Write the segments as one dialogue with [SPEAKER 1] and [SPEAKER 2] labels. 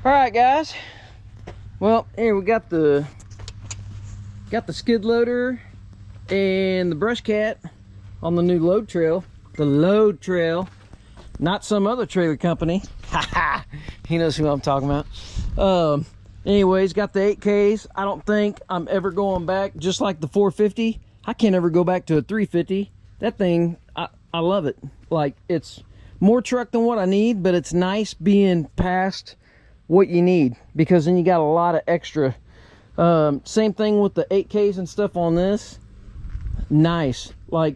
[SPEAKER 1] All right, guys. Well, here we got the skid loader and the brush cat on the new load trail. The load trail, not some other trailer company. Haha, he knows who I'm talking about. Anyways, got the 8Ks. I don't think I'm ever going back. Just like the 450, I can't ever go back to a 350. That thing, I love it. Like, it's more truck than what I need, but it's nice being past what you need, because then you got a lot of extra. Same thing with the 8Ks and stuff on this. Nice. Like,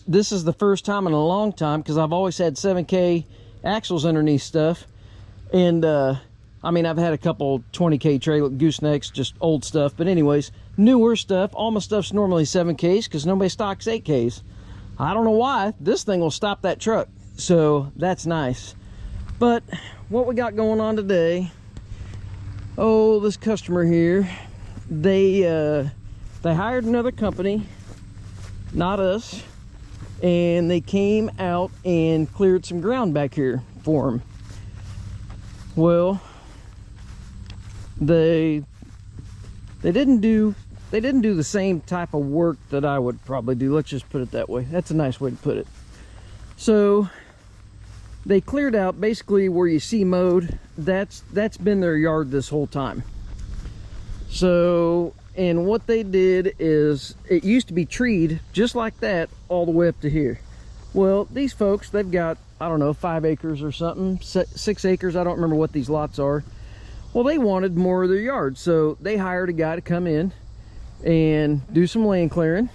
[SPEAKER 1] this is the first time in a long time, because I've always had 7K axles underneath stuff. And I mean, I've had a couple 20K trailer goosenecks, just old stuff. But anyways, newer stuff. All my stuff's normally 7Ks because nobody stocks 8Ks. I don't know why. This thing will stop that truck. So that's nice. But what we got going on today, oh, this customer here, they hired another company, not us, and they came out and cleared some ground back here for them. Well, they didn't do the same type of work that I would probably do. Let's just put it that way. That's a nice way to put it. So they cleared out basically where you see mowed. That's been their yard this whole time. So, and what they did is, it used to be treed just like that all the way up to here. Well, these folks, they've got, I don't know, 5 acres or something, 6 acres. I don't remember what these lots are. Well, they wanted more of their yard, so they hired a guy to come in and do some land clearing,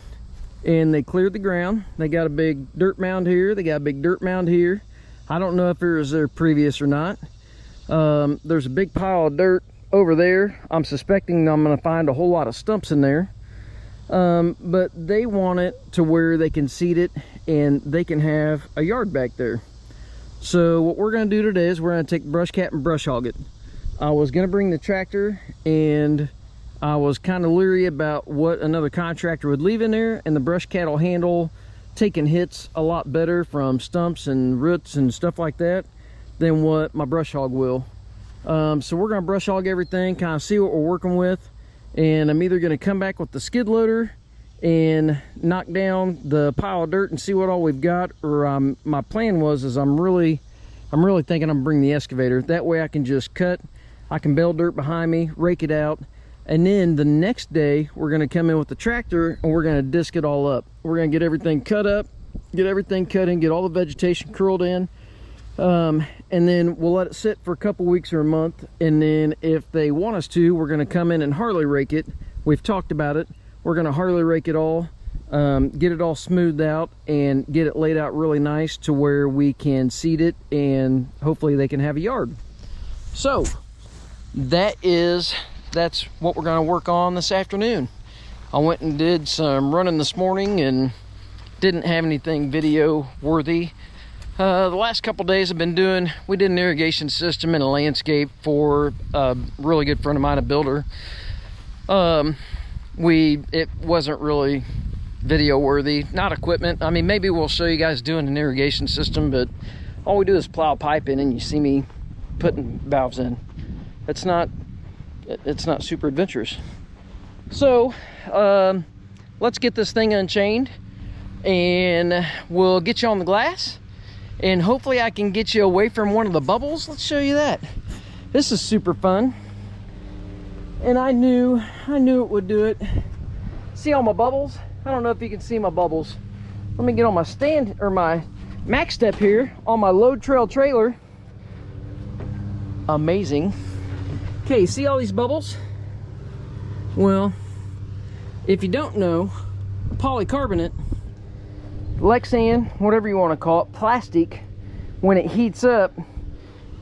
[SPEAKER 1] and they cleared the ground. They got a big dirt mound here. They got a big dirt mound here. I don't know if it was there previous or not. There's a big pile of dirt over there. I'm suspecting I'm going to find a whole lot of stumps in there. But they want it to where they can seed it and they can have a yard back there. So what we're going to do today is we're going to take the brush cat and brush hog it. I was going to bring the tractor, and I was kind of leery about what another contractor would leave in there, and the brush cat will handle taking hits a lot better from stumps and roots and stuff like that than what my brush hog will. So we're going to brush hog everything, kind of see what we're working with, and I'm either going to come back with the skid loader and knock down the pile of dirt and see what all we've got, or my plan is I'm really thinking I'm bringing the excavator. That way I can just cut, I can bale dirt behind me, rake it out, and then the next day we're going to come in with the tractor and we're going to disc it all up. We're going to get everything cut up, get everything cut in, get all the vegetation curled in, and then we'll let it sit for a couple weeks or a month, and then if they want us to, we're going to come in and Harley rake it. We've talked about it. We're going to Harley rake it all, get it all smoothed out and get it laid out really nice to where we can seed it, and hopefully they can have a yard. So that's what we're going to work on this afternoon. I went and did some running this morning and didn't have anything video worthy. The last couple days we did an irrigation system and a landscape for a really good friend of mine, a builder. It wasn't really video worthy, not equipment. I mean, maybe we'll show you guys doing an irrigation system, but all we do is plow pipe in and you see me putting valves in. It's not super adventurous. So let's get this thing unchained and we'll get you on the glass, and hopefully I can get you away from one of the bubbles. Let's show you that. This is super fun, and I knew it would do it. See all my bubbles? I don't know if you can see my bubbles. Let me get on my stand, or my max step here on my load trail trailer. Amazing. Okay, see all these bubbles? Well, if you don't know, polycarbonate, Lexan, whatever you want to call it, plastic, when it heats up,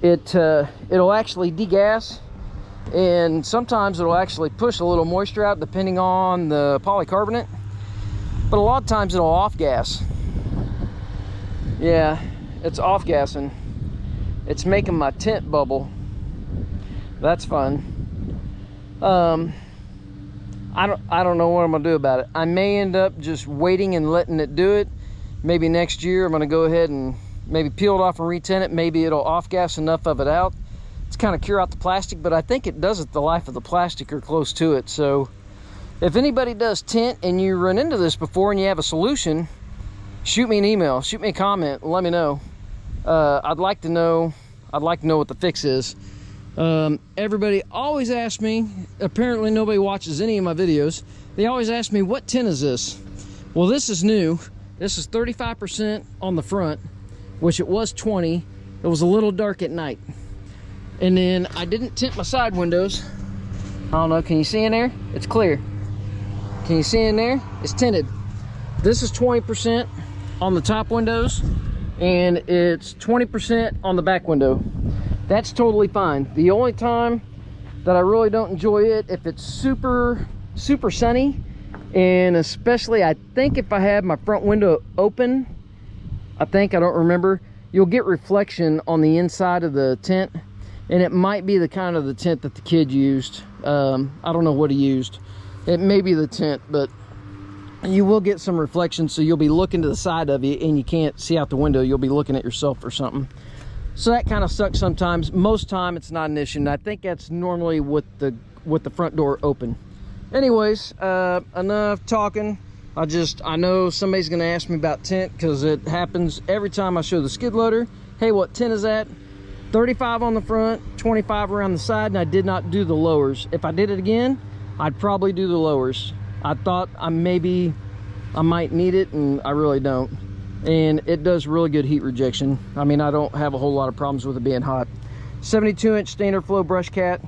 [SPEAKER 1] it'll actually degas, and sometimes it'll actually push a little moisture out depending on the polycarbonate, but a lot of times it'll off gas. Yeah, it's off gassing. It's making my tint bubble. That's fun. I don't know what I'm gonna do about it. I may end up just waiting and letting it do it. Maybe next year I'm gonna go ahead and maybe peel it off and retint it. Maybe it'll off gas enough of it out It's kind of cure out the plastic, but I think it does it the life of the plastic or close to it. So if anybody does tint and you run into this before and you have a solution, shoot me an email, shoot me a comment, let me know. I'd like to know what the fix is. Everybody always asks me, apparently nobody watches any of my videos, they always ask me, what tint is this? Well, this is new. This is 35% on the front, which it was 20. It was a little dark at night. And then I didn't tint my side windows. I don't know, can you see in there? It's clear. Can you see in there? It's tinted. This is 20% on the top windows, and it's 20% on the back window. That's totally fine. The only time that I really don't enjoy it, if it's super sunny, and especially I think if I have my front window open, I don't remember, you'll get reflection on the inside of the tint, and it might be the kind of the tint that the kid used. I don't know what he used. It may be the tint, but you will get some reflection, so you'll be looking to the side of you and you can't see out the window. You'll be looking at yourself or something. So that kind of sucks sometimes. Most time it's not an issue, and I think that's normally with the front door open. Anyways, enough talking. I know somebody's gonna ask me about tint, because it happens every time I show the skid loader. Hey, what tint is that? 35 on the front, 25 around the side, and I did not do the lowers. If I did it again, I'd probably do the lowers. I thought I might need it, and I really don't. And it does really good heat rejection. I mean, I don't have a whole lot of problems with it being hot. 72-inch standard flow brush cat,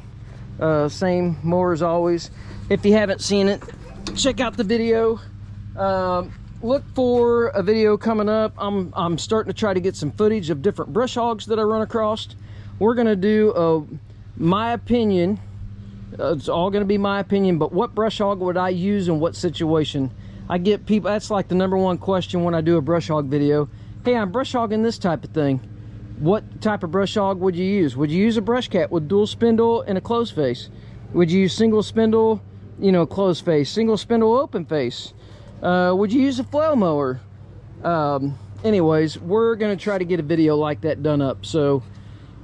[SPEAKER 1] same mower as always. If you haven't seen it, check out the video. Look for a video coming up. I'm starting to try to get some footage of different brush hogs that I run across. We're gonna do my opinion. It's all gonna be my opinion, but what brush hog would I use in what situation? I get people, that's like the #1 question when I do a brush hog video. Hey, I'm brush hogging this type of thing. What type of brush hog would you use? Would you use a brush cat with dual spindle and a closed face? Would you use single spindle, closed face, single spindle open face? Would you use a flail mower? Anyways, we're gonna try to get a video like that done up. So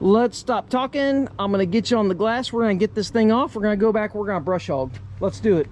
[SPEAKER 1] let's stop talking. I'm gonna get you on the glass. We're gonna get this thing off. We're gonna go back. We're gonna brush hog. Let's do it.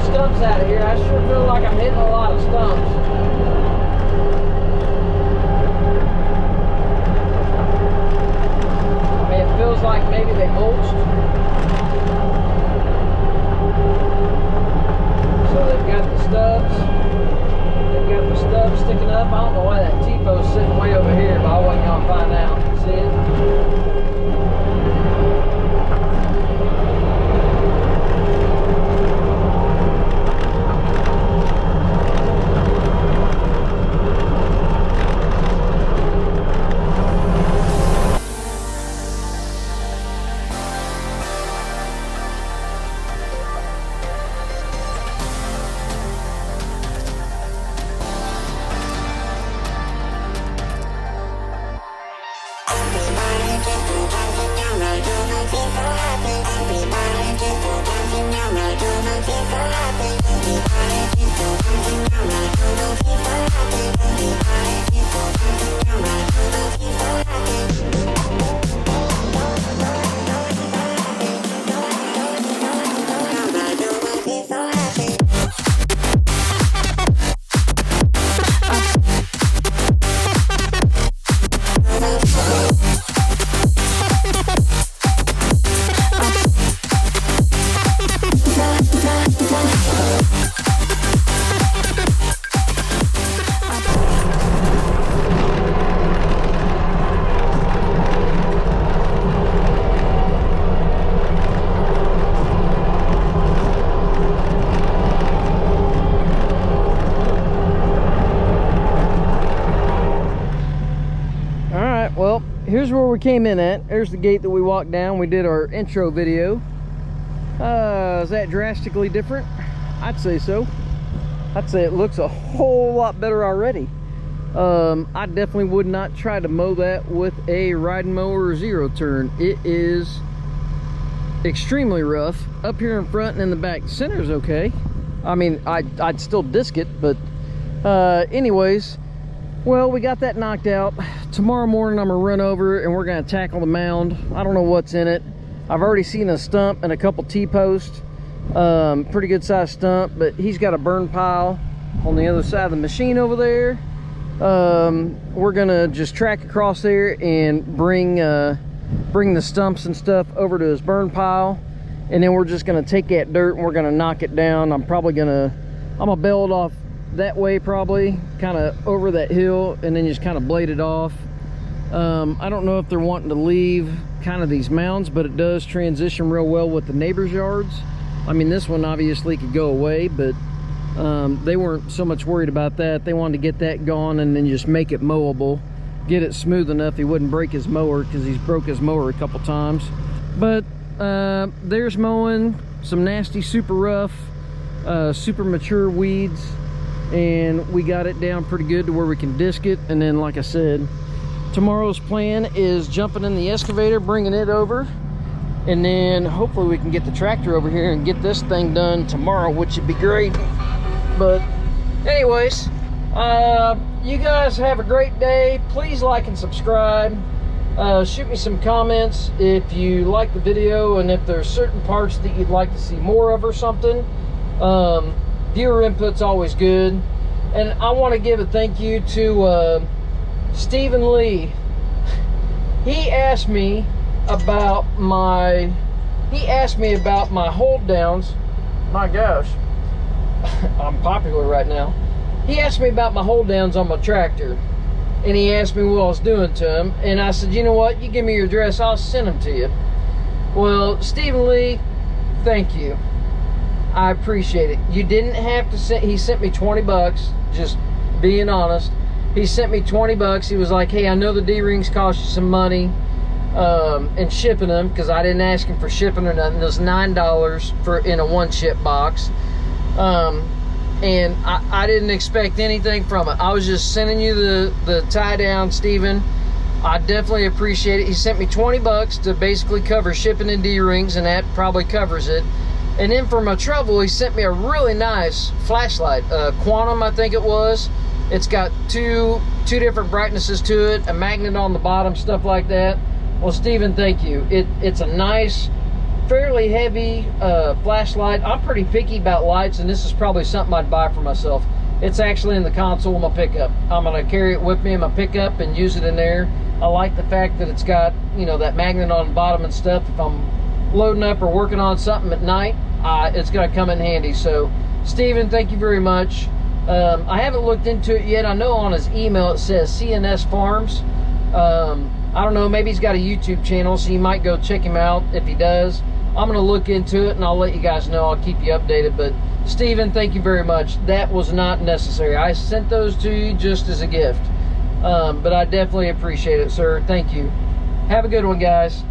[SPEAKER 1] the stumps out of here. I sure feel like I'm hitting a lot of stumps. I mean, it feels like maybe they mulched. So they've got the stubs. They've got the stubs sticking up. I don't know why that T-post's sitting way over here, but I'll wait y'all find out. See it? Well, here's where we came in at. There's the gate that we walked down. We did our intro video. Is that drastically different? I'd say so. I'd say it looks a whole lot better already. I definitely would not try to mow that with a riding mower or zero turn. It is extremely rough up here in front and in the back. The center's okay. I mean, I'd still disc it, but anyways, well, we got that knocked out. Tomorrow morning I'm gonna run over and we're gonna tackle the mound. I don't know what's in it. I've already seen a stump and a couple T-posts. Pretty good sized stump, but he's got a burn pile on the other side of the machine over there. We're gonna just track across there and bring the stumps and stuff over to his burn pile, and then we're just gonna take that dirt and we're gonna knock it down. I'm gonna bail it off that way, probably kind of over that hill, and then just kind of blade it off. I don't know if they're wanting to leave kind of these mounds, but it does transition real well with the neighbors' yards. I mean, this one obviously could go away, but they weren't so much worried about that. They wanted to get that gone and then just make it mowable, get it smooth enough he wouldn't break his mower, because he's broke his mower a couple times. But there's mowing some nasty, super rough, super mature weeds, and we got it down pretty good to where we can disc it. And then, like I said, tomorrow's plan is jumping in the excavator, bringing it over, and then hopefully we can get the tractor over here and get this thing done tomorrow, which would be great. But anyways, you guys have a great day. Please like and subscribe. Shoot me some comments if you like the video and if there's certain parts that you'd like to see more of or something. Viewer input's always good. And I want to give a thank you to Stephen Lee. He asked me about my hold downs. My gosh, I'm popular right now. He asked me about my hold downs on my tractor, and he asked me what I was doing to them, and I said, you know what, you give me your address, I'll send them to you. Well, Stephen Lee, thank you. I appreciate it. You didn't have to send, he sent me 20 bucks, just being honest. He sent me 20 bucks. He was like, hey, I know the D-rings cost you some money and shipping them, because I didn't ask him for shipping or nothing. It was $9 for in a one ship box. And I didn't expect anything from it. I was just sending you the tie down, Stephen. I definitely appreciate it. He sent me 20 bucks to basically cover shipping and D-rings, and that probably covers it. And then for my trouble, he sent me a really nice flashlight, Quantum, I think it was. It's got two different brightnesses to it, a magnet on the bottom, stuff like that. Well, Stephen, thank you. It's a nice fairly heavy flashlight. I'm pretty picky about lights, and this is probably something I'd buy for myself. It's actually in the console of my pickup. I'm gonna carry it with me in my pickup and use it in there. I like the fact that it's got, you know, that magnet on the bottom and stuff. If I'm loading up or working on something at night, it's gonna come in handy. So Steven, thank you very much. I haven't looked into it yet. I know on his email it says CNS Farms. I don't know, maybe he's got a YouTube channel, so you might go check him out if he does. I'm gonna look into it and I'll let you guys know. I'll keep you updated. But Steven, thank you very much. That was not necessary. I sent those to you just as a gift. But I definitely appreciate it, sir. Thank you. Have a good one, guys.